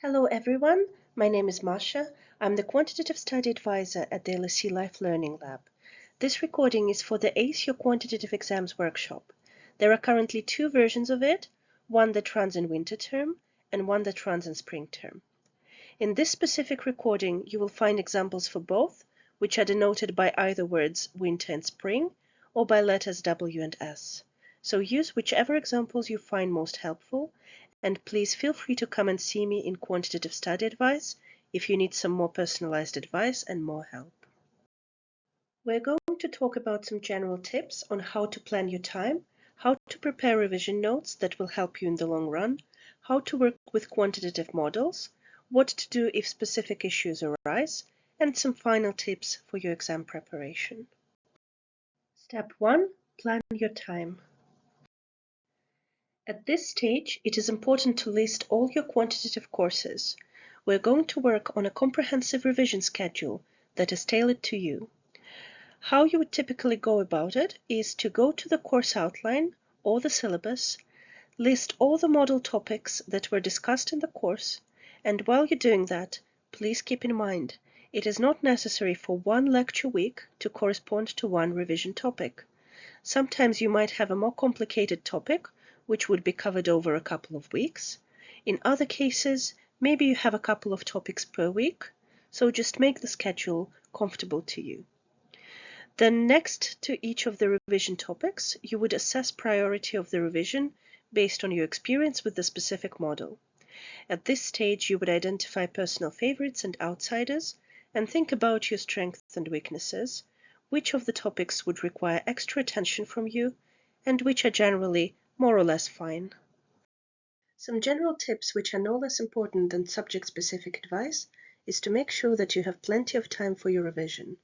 Hello everyone, my name is Masha. I'm the Quantitative Study Advisor at the LSE Life Learning Lab. This recording is for the Ace Your Quantitative Exams workshop. There are currently two versions of it, one that runs in winter term and one that runs in spring term. In this specific recording, you will find examples for both, which are denoted by either words winter and spring or by letters W and S. So use whichever examples you find most helpful, and please feel free to come and see me in Quantitative Study Advice if you need some more personalized advice and more help. We're going to talk about some general tips on how to plan your time, how to prepare revision notes that will help you in the long run, how to work with quantitative models, what to do if specific issues arise, and some final tips for your exam preparation. Step 1. Plan your time. At this stage, it is important to list all your quantitative courses. We're going to work on a comprehensive revision schedule that is tailored to you. How you would typically go about it is to go to the course outline or the syllabus, list all the model topics that were discussed in the course, and while you're doing that, please keep in mind, it is not necessary for one lecture week to correspond to one revision topic. Sometimes you might have a more complicated topic, which would be covered over a couple of weeks. In other cases, maybe you have a couple of topics per week, so just make the schedule comfortable to you. Then next to each of the revision topics, you would assess priority of the revision based on your experience with the specific model. At this stage, you would identify personal favorites and outsiders and think about your strengths and weaknesses, which of the topics would require extra attention from you, and which are generally more or less fine. Some general tips which are no less important than subject-specific advice is to make sure that you have plenty of time for your revision.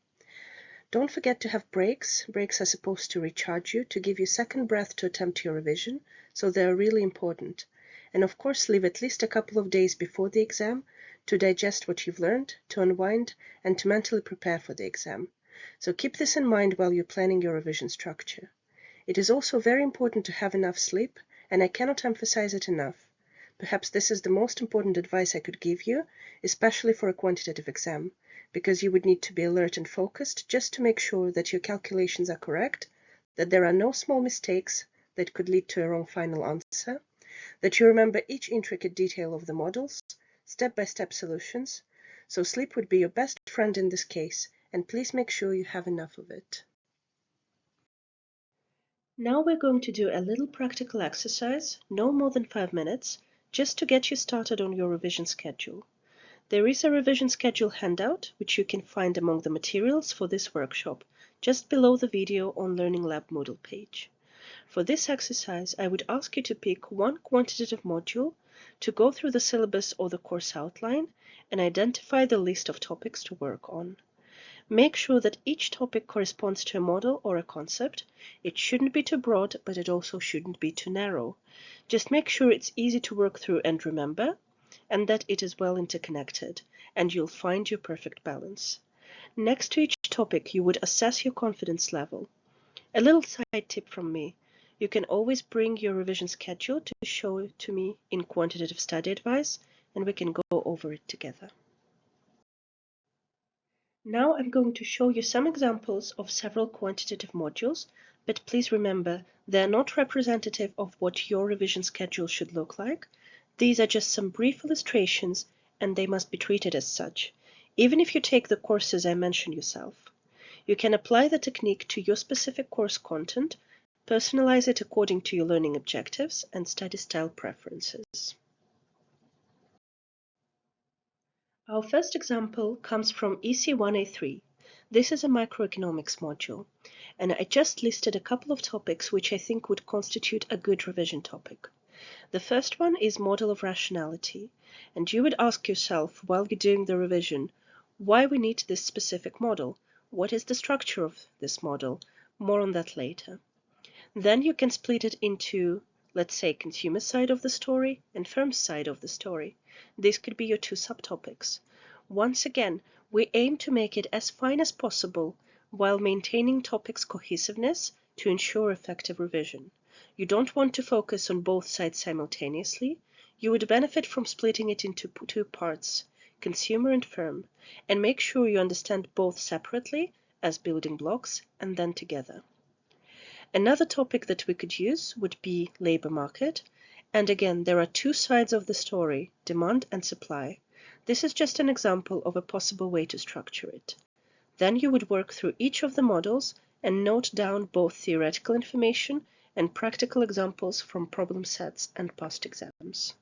Don't forget to have breaks. Breaks are supposed to recharge you, to give you second breath to attempt your revision, so they are really important. And of course, leave at least a couple of days before the exam to digest what you've learned, to unwind, and to mentally prepare for the exam. So keep this in mind while you're planning your revision structure. It is also very important to have enough sleep, and I cannot emphasize it enough. Perhaps this is the most important advice I could give you, especially for a quantitative exam, because you would need to be alert and focused just to make sure that your calculations are correct, that there are no small mistakes that could lead to a wrong final answer, that you remember each intricate detail of the models, step-by-step solutions. So sleep would be your best friend in this case, and please make sure you have enough of it. Now we're going to do a little practical exercise, no more than 5 minutes, just to get you started on your revision schedule. There is a revision schedule handout, which you can find among the materials for this workshop, just below the video on Learning Lab Moodle page. For this exercise, I would ask you to pick one quantitative module, to go through the syllabus or the course outline, and identify the list of topics to work on. Make sure that each topic corresponds to a model or a concept. It shouldn't be too broad, but it also shouldn't be too narrow. Just make sure it's easy to work through and remember, and that it is well interconnected, and you'll find your perfect balance. Next to each topic, you would assess your confidence level. A little side tip from me. You can always bring your revision schedule to show it to me in Quantitative Study Advice, and we can go over it together. Now I'm going to show you some examples of several quantitative modules, but please remember, they are not representative of what your revision schedule should look like. These are just some brief illustrations, and they must be treated as such, even if you take the courses I mentioned yourself. You can apply the technique to your specific course content, personalize it according to your learning objectives and study style preferences. Our first example comes from EC1A3. This is a microeconomics module, and I just listed a couple of topics which I think would constitute a good revision topic. The first one is model of rationality, and you would ask yourself while you're doing the revision, why we need this specific model, what is the structure of this model, more on that later. Then you can split it into, let's say, consumer side of the story and firm side of the story. These could be your two subtopics. Once again, we aim to make it as fine as possible while maintaining topics' cohesiveness to ensure effective revision. You don't want to focus on both sides simultaneously. You would benefit from splitting it into two parts, consumer and firm, and make sure you understand both separately as building blocks and then together. Another topic that we could use would be labor market. And again, there are two sides of the story, demand and supply. This is just an example of a possible way to structure it. Then you would work through each of the models and note down both theoretical information and practical examples from problem sets and past exams.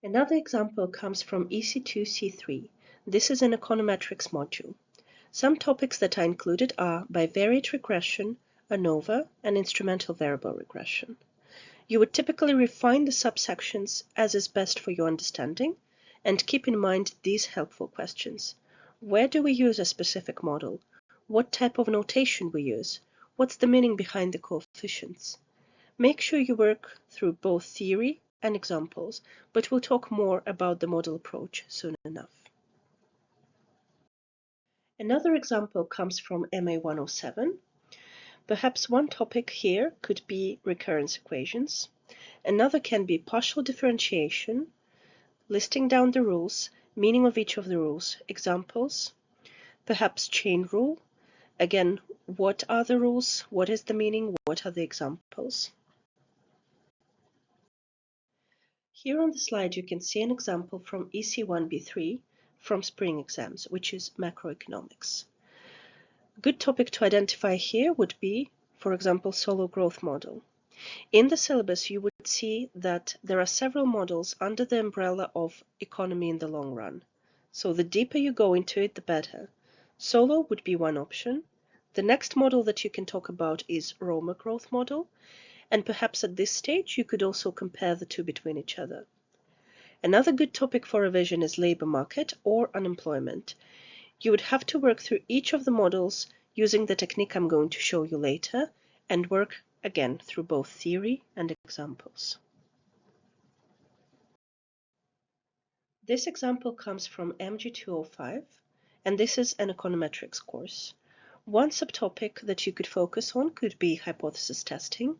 Another example comes from EC2C3. This is an econometrics module. Some topics that are included are bivariate regression, ANOVA, and instrumental variable regression. You would typically refine the subsections as is best for your understanding, and keep in mind these helpful questions. Where do we use a specific model? What type of notation we use? What's the meaning behind the coefficients? Make sure you work through both theory and examples, but we'll talk more about the model approach soon enough. Another example comes from MA 107. Perhaps one topic here could be recurrence equations. Another can be partial differentiation, listing down the rules, meaning of each of the rules, examples, perhaps chain rule. Again, what are the rules? What is the meaning? What are the examples? Here on the slide, you can see an example from EC1B3 from spring exams, which is macroeconomics. A good topic to identify here would be, for example, solo growth model. In the syllabus, you would see that there are several models under the umbrella of economy in the long run. So the deeper you go into it, the better. Solo would be one option. The next model that you can talk about is Roma growth model, and perhaps at this stage you could also compare the two between each other. Another good topic for revision is labor market or unemployment. You would have to work through each of the models using the technique I'm going to show you later, and work again through both theory and examples. This example comes from MG205, and this is an econometrics course. One subtopic that you could focus on could be hypothesis testing.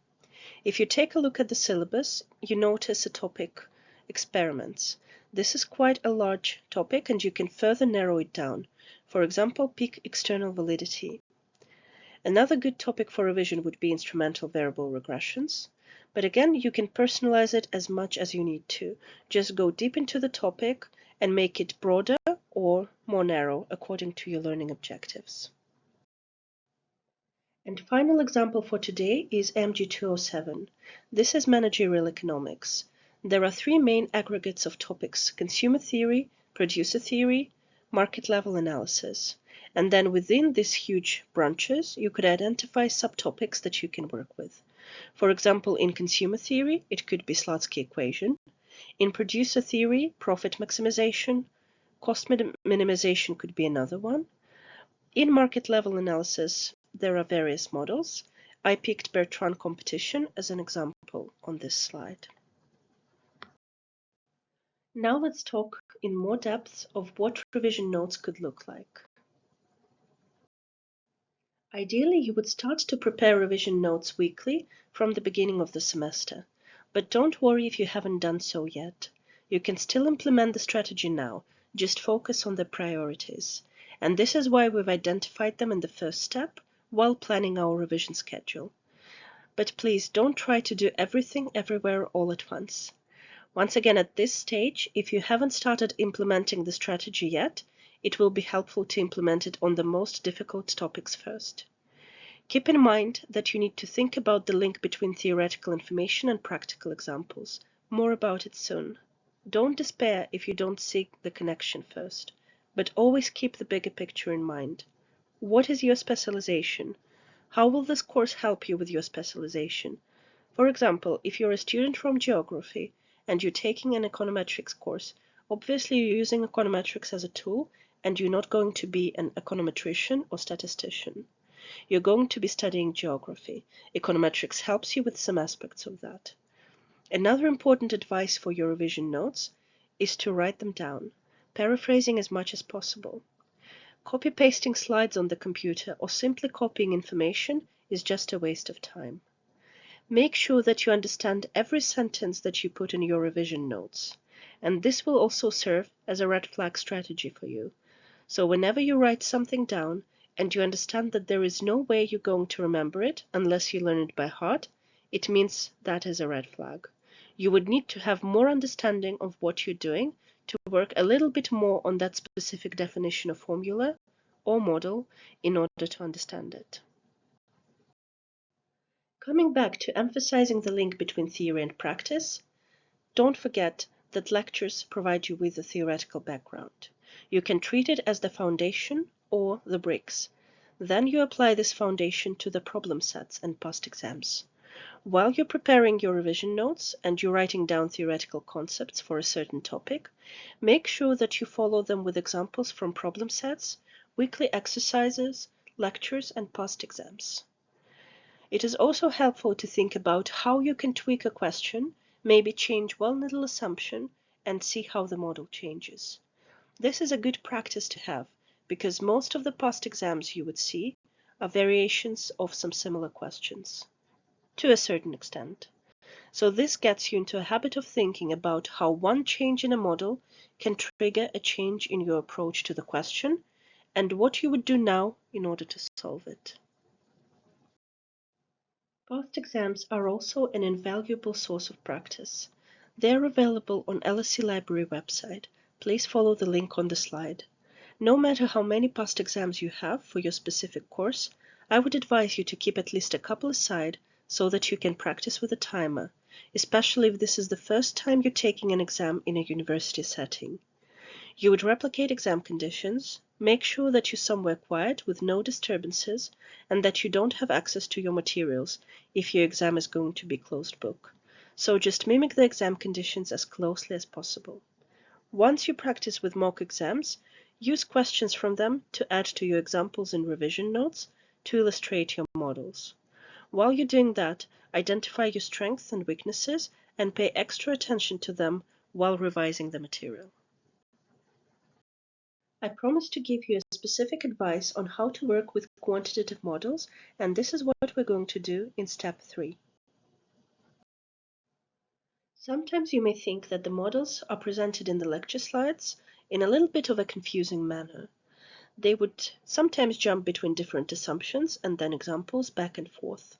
If you take a look at the syllabus, you notice a topic, experiments. This is quite a large topic, and you can further narrow it down. For example, pick external validity. Another good topic for revision would be instrumental variable regressions. But again, you can personalize it as much as you need to. Just go deep into the topic and make it broader or more narrow according to your learning objectives. And final example for today is MG207. This is managerial economics. There are three main aggregates of topics: consumer theory, producer theory, market level analysis. And then within these huge branches, you could identify subtopics that you can work with. For example, in consumer theory, it could be Slutsky equation. In producer theory, profit maximization, cost minimization could be another one. In market level analysis, there are various models. I picked Bertrand competition as an example on this slide. Now let's talk in more depth of what revision notes could look like. Ideally, you would start to prepare revision notes weekly from the beginning of the semester, but don't worry if you haven't done so yet. You can still implement the strategy now, just focus on the priorities. And this is why we've identified them in the first step while planning our revision schedule. But please don't try to do everything everywhere all at once. Once again, at this stage, if you haven't started implementing the strategy yet, it will be helpful to implement it on the most difficult topics first. Keep in mind that you need to think about the link between theoretical information and practical examples. More about it soon. Don't despair if you don't see the connection first, but always keep the bigger picture in mind. What is your specialization? How will this course help you with your specialization? For example, if you're a student from geography and you're taking an econometrics course, obviously you're using econometrics as a tool, and you're not going to be an econometrician or statistician. You're going to be studying geography. Econometrics helps you with some aspects of that. Another important advice for your revision notes is to write them down, paraphrasing as much as possible. Copy-pasting slides on the computer or simply copying information is just a waste of time. Make sure that you understand every sentence that you put in your revision notes. And this will also serve as a red flag strategy for you. So whenever you write something down and you understand that there is no way you're going to remember it unless you learn it by heart, it means that is a red flag. You would need to have more understanding of what you're doing to work a little bit more on that specific definition of formula or model in order to understand it. Coming back to emphasizing the link between theory and practice, don't forget that lectures provide you with a theoretical background. You can treat it as the foundation or the bricks. Then you apply this foundation to the problem sets and past exams. While you're preparing your revision notes and you're writing down theoretical concepts for a certain topic, make sure that you follow them with examples from problem sets, weekly exercises, lectures, and past exams. It is also helpful to think about how you can tweak a question, maybe change one little assumption, and see how the model changes. This is a good practice to have, because most of the past exams you would see are variations of some similar questions, to a certain extent. So this gets you into a habit of thinking about how one change in a model can trigger a change in your approach to the question, and what you would do now in order to solve it. Past exams are also an invaluable source of practice. They are available on LSE Library website. Please follow the link on the slide. No matter how many past exams you have for your specific course, I would advise you to keep at least a couple aside so that you can practice with a timer, especially if this is the first time you're taking an exam in a university setting. You would replicate exam conditions, make sure that you're somewhere quiet with no disturbances, and that you don't have access to your materials if your exam is going to be closed book. So just mimic the exam conditions as closely as possible. Once you practice with mock exams, use questions from them to add to your examples in revision notes to illustrate your models. While you're doing that, identify your strengths and weaknesses and pay extra attention to them while revising the material. I promised to give you a specific advice on how to work with quantitative models, and this is what we're going to do in step 3. Sometimes you may think that the models are presented in the lecture slides in a little bit of a confusing manner. They would sometimes jump between different assumptions and then examples back and forth.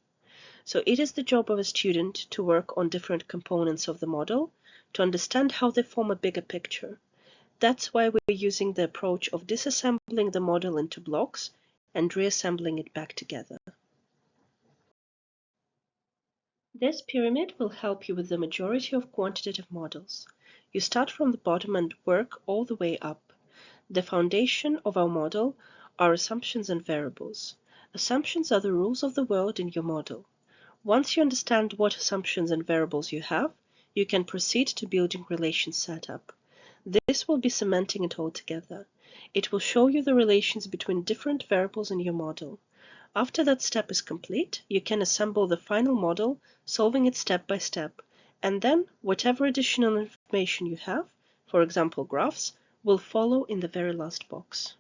So it is the job of a student to work on different components of the model to understand how they form a bigger picture. That's why we're using the approach of disassembling the model into blocks and reassembling it back together. This pyramid will help you with the majority of quantitative models. You start from the bottom and work all the way up. The foundation of our model are assumptions and variables. Assumptions are the rules of the world in your model. Once you understand what assumptions and variables you have, you can proceed to building relation setup. This will be cementing it all together. It will show you the relations between different variables in your model. After that step is complete, you can assemble the final model, solving it step by step, and then whatever additional information you have, for example graphs, will follow in the very last box.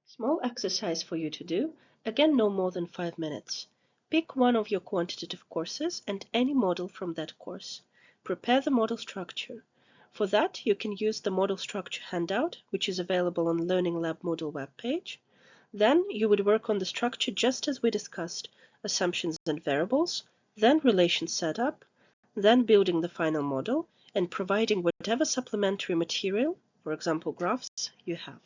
Small exercise for you to do, again no more than 5 minutes. Pick one of your quantitative courses and any model from that course. Prepare the model structure. For that, you can use the model structure handout, which is available on Learning Lab Moodle webpage. Then you would work on the structure just as we discussed, assumptions and variables, then relation setup, then building the final model, and providing whatever supplementary material, for example graphs, you have.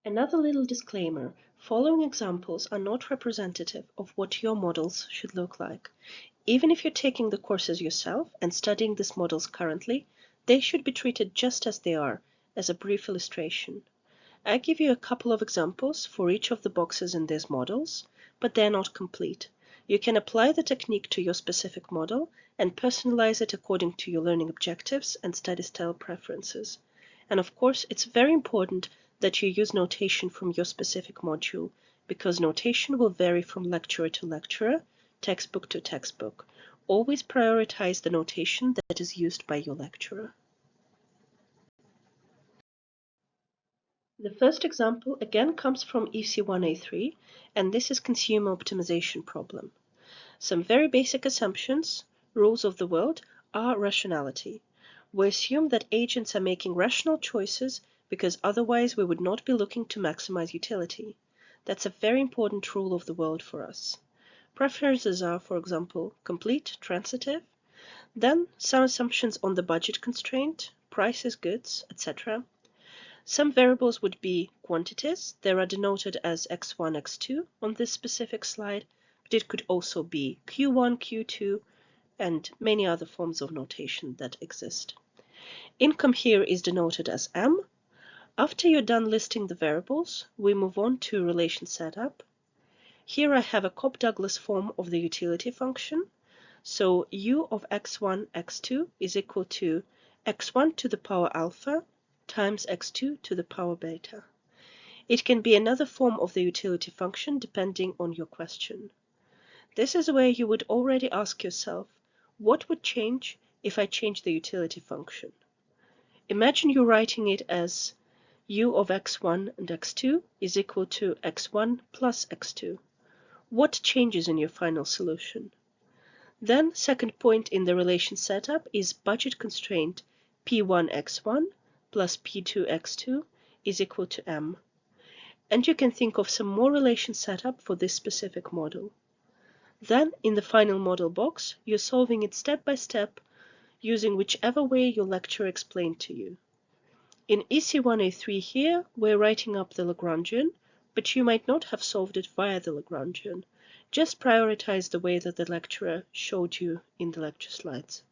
Another little disclaimer, following examples are not representative of what your models should look like. Even if you're taking the courses yourself and studying these models currently, they should be treated just as they are, as a brief illustration. I give you a couple of examples for each of the boxes in these models, but they're not complete. You can apply the technique to your specific model and personalize it according to your learning objectives and study style preferences. And of course, it's very important that you use notation from your specific module, because notation will vary from lecturer to lecturer, textbook to textbook. Always prioritize the notation that is used by your lecturer. The first example again comes from EC1A3, and this is consumer optimization problem. Some very basic assumptions, rules of the world, are rationality. We assume that agents are making rational choices because otherwise we would not be looking to maximize utility. That's a very important rule of the world for us. Preferences are, for example, complete, transitive. Then some assumptions on the budget constraint, prices, goods, etc. Some variables would be quantities. They are denoted as x1, x2 on this specific slide, but it could also be q1, q2, and many other forms of notation that exist. Income here is denoted as m. After you're done listing the variables, we move on to relation setup. Here I have a Cobb-Douglas form of the utility function. So u of x1, x2 is equal to x1 to the power alpha times x2 to the power beta. It can be another form of the utility function depending on your question. This is where you would already ask yourself, what would change if I change the utility function? Imagine you writing it as u of x1 and x2 is equal to x1 plus x2. What changes in your final solution? Then, second point in the relation setup is budget constraint P1x1 plus P2x2 is equal to m. And you can think of some more relation setup for this specific model. Then, in the final model box, you're solving it step by step using whichever way your lecturer explained to you. In EC1A3 here, we're writing up the Lagrangian, but you might not have solved it via the Lagrangian. Just prioritize the way that the lecturer showed you in the lecture slides.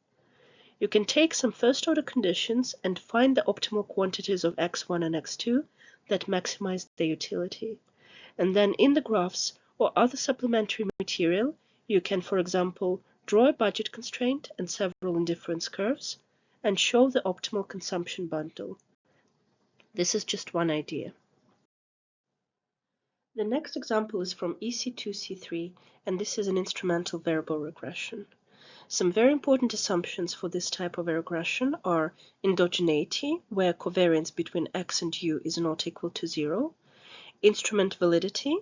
You can take some first-order conditions and find the optimal quantities of x1 and x2 that maximize their utility. And then in the graphs or other supplementary material, you can, for example, draw a budget constraint and several indifference curves and show the optimal consumption bundle. This is just one idea. The next example is from EC2C3, and this is an instrumental variable regression. Some very important assumptions for this type of a regression are endogeneity, where covariance between x and u is not equal to 0, instrument validity,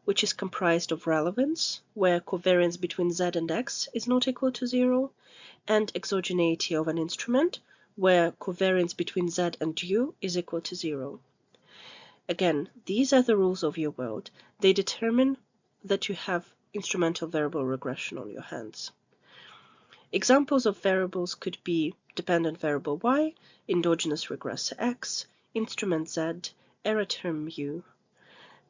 which is comprised of relevance, where covariance between z and x is not equal to 0, and exogeneity of an instrument, where covariance between z and u is equal to 0. Again, these are the rules of your world. They determine that you have instrumental variable regression on your hands. Examples of variables could be dependent variable y, endogenous regressor x, instrument z, error term u.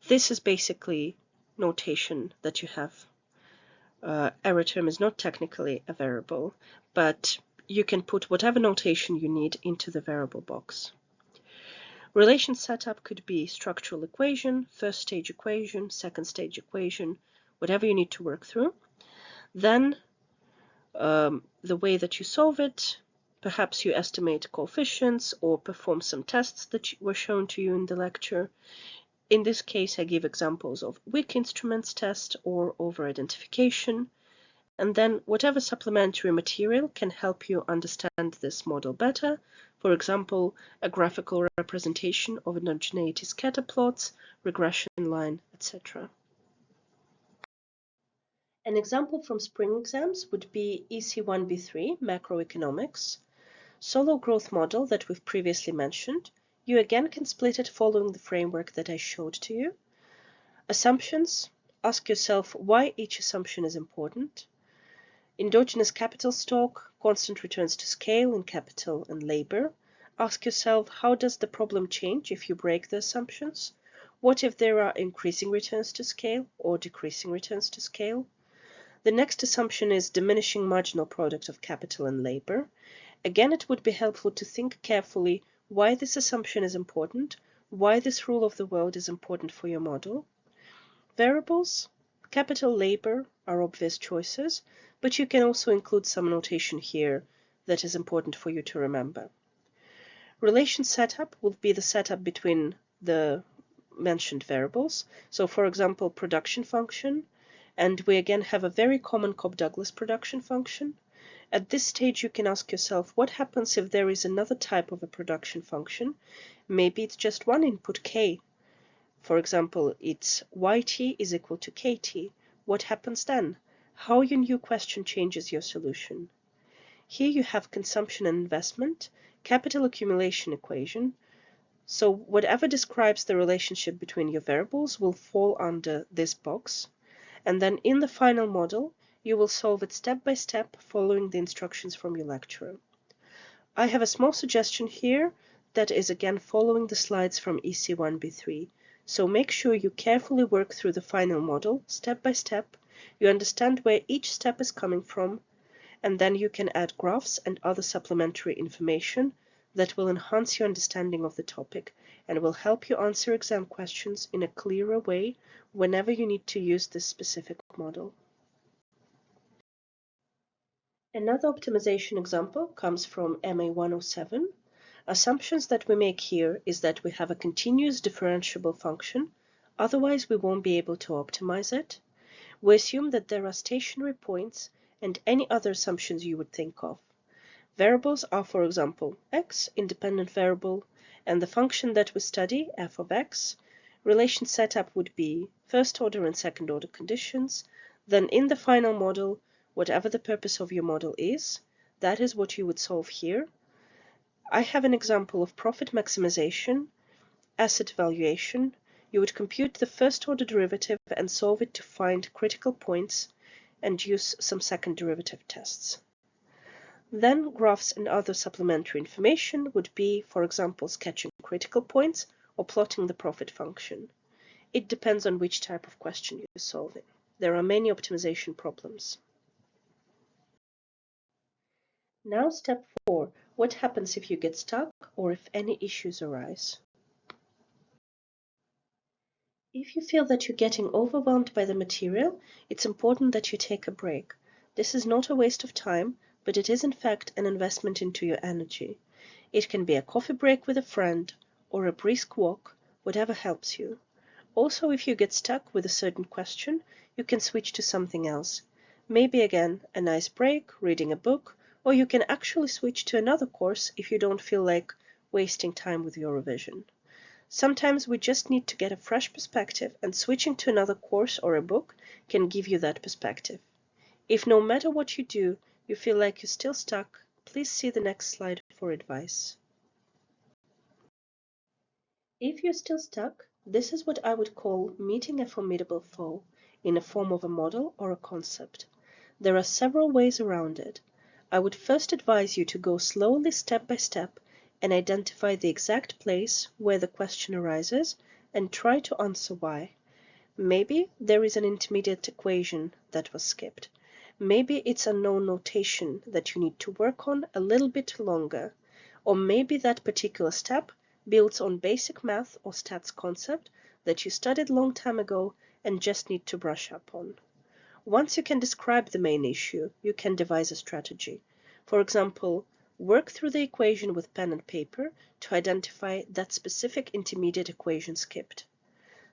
This is basically notation that you have. Error term is not technically a variable, but you can put whatever notation you need into the variable box. Relation setup could be structural equation, first stage equation, second stage equation, whatever you need to work through. Then the way that you solve it, perhaps you estimate coefficients or perform some tests that were shown to you in the lecture. In this case, I give examples of weak instruments test or over-identification. And then whatever supplementary material can help you understand this model better. For example, a graphical representation of endogeneity scatter plots, regression line, etc. An example from spring exams would be EC1B3, macroeconomics. Solo growth model that we've previously mentioned. You again can split it following the framework that I showed to you. Assumptions. Ask yourself why each assumption is important. Endogenous capital stock, constant returns to scale in capital and labor. Ask yourself, how does the problem change if you break the assumptions? What if there are increasing returns to scale or decreasing returns to scale? The next assumption is diminishing marginal product of capital and labor. Again, it would be helpful to think carefully why this assumption is important, why this rule of the world is important for your model. Variables, capital, labor are obvious choices, but you can also include some notation here that is important for you to remember. Relation setup will be the setup between the mentioned variables. So for example, production function, and we again have a very common Cobb-Douglas production function, At this stage, you can ask yourself, what happens if there is another type of a production function? Maybe it's just one input, k. For example, it's yt is equal to kt. What happens then? How your new question changes your solution. Here you have consumption and investment, capital accumulation equation. So whatever describes the relationship between your variables will fall under this box. And then in the final model, you will solve it step by step following the instructions from your lecturer. I have a small suggestion here that is again following the slides from EC1B3. So make sure you carefully work through the final model step by step, you understand where each step is coming from, and then you can add graphs and other supplementary information that will enhance your understanding of the topic and will help you answer exam questions in a clearer way whenever you need to use this specific model. Another optimization example comes from MA 107. Assumptions that we make here is that we have a continuous differentiable function, otherwise we won't be able to optimize it. We assume that there are stationary points and any other assumptions you would think of. Variables are, for example, x, independent variable, and the function that we study, f of x. Relation setup would be first order and second order conditions. Then in the final model, whatever the purpose of your model is, that is what you would solve here. I have an example of profit maximization, asset valuation. You would compute the first order derivative and solve it to find critical points and use some second derivative tests. Then graphs and other supplementary information would be, for example, sketching critical points or plotting the profit function. It depends on which type of question you're solving. There are many optimization problems. Now step 4. What happens if you get stuck or if any issues arise? If you feel that you're getting overwhelmed by the material, it's important that you take a break. This is not a waste of time, but it is in fact an investment into your energy. It can be a coffee break with a friend or a brisk walk, whatever helps you. Also, if you get stuck with a certain question, you can switch to something else. Maybe again, a nice break, reading a book, or you can actually switch to another course if you don't feel like wasting time with your revision. Sometimes we just need to get a fresh perspective, and switching to another course or a book can give you that perspective. If no matter what you do, you feel like you're still stuck, please see the next slide for advice. If you're still stuck, this is what I would call meeting a formidable foe in the form of a model or a concept. There are several ways around it. I would first advise you to go slowly step by step and identify the exact place where the question arises and try to answer why. Maybe there is an intermediate equation that was skipped. Maybe it's a known notation that you need to work on a little bit longer. Or maybe that particular step builds on basic math or stats concept that you studied long time ago and just need to brush up on. Once you can describe the main issue, you can devise a strategy. For example, work through the equation with pen and paper to identify that specific intermediate equation skipped.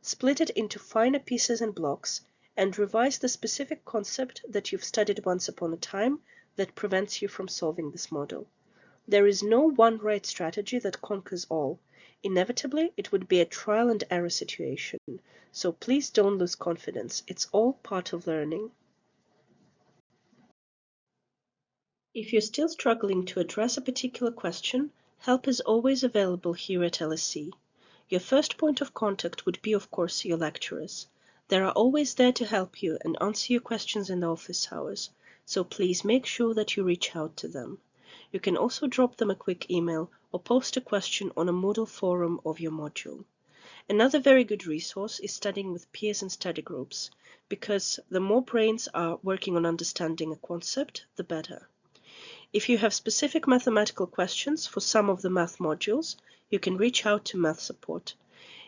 Split it into finer pieces and blocks and revise the specific concept that you've studied once upon a time that prevents you from solving this model. There is no one right strategy that conquers all. Inevitably, it would be a trial and error situation. So please don't lose confidence. It's all part of learning. If you're still struggling to address a particular question, help is always available here at LSE. Your first point of contact would be, of course, your lecturers. They are always there to help you and answer your questions in the office hours, so please make sure that you reach out to them. You can also drop them a quick email or post a question on a Moodle forum of your module. Another very good resource is studying with peers and study groups, because the more brains are working on understanding a concept, the better. If you have specific mathematical questions for some of the math modules, you can reach out to math support.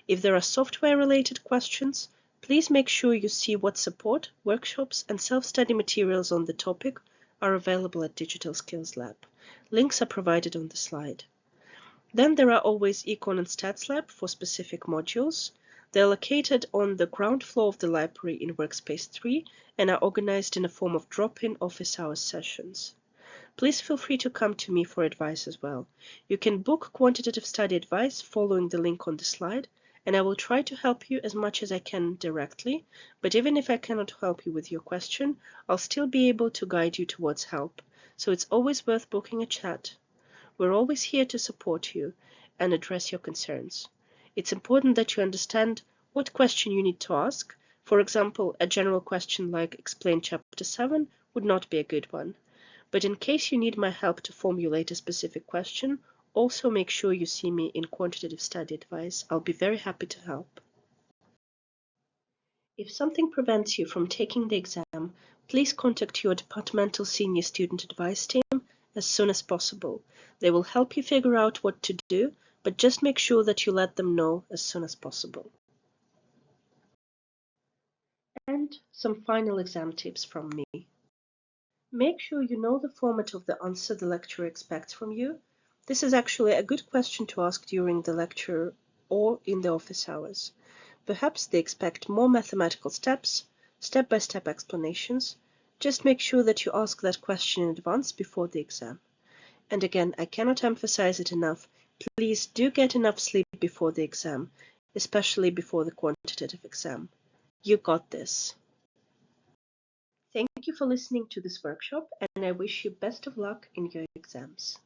If there are software-related questions, please make sure you see what support, workshops, and self-study materials on the topic are available at Digital Skills Lab. Links are provided on the slide. Then there are always Econ and Stats Lab for specific modules. They are located on the ground floor of the library in Workspace 3 and are organized in a form of drop-in office hours sessions. please feel free to come to me for advice as well. You can book quantitative study advice following the link on the slide, and I will try to help you as much as I can directly, but even if I cannot help you with your question, I'll still be able to guide you towards help, so it's always worth booking a chat. We're always here to support you and address your concerns. It's important that you understand what question you need to ask. For example, a general question like explain chapter 7 would not be a good one. But in case you need my help to formulate a specific question, also make sure you see me in quantitative study advice. I'll be very happy to help. If something prevents you from taking the exam, please contact your departmental senior student advice team as soon as possible. They will help you figure out what to do, but just make sure that you let them know as soon as possible. And some final exam tips from me. Make sure you know the format of the answer the lecturer expects from you. This is actually a good question to ask during the lecture or in the office hours. Perhaps they expect more mathematical steps, step-by-step explanations. Just make sure that you ask that question in advance before the exam. And again, I cannot emphasize it enough. Please do get enough sleep before the exam, especially before the quantitative exam. You got this. Thank you for listening to this workshop, and I wish you best of luck in your exams.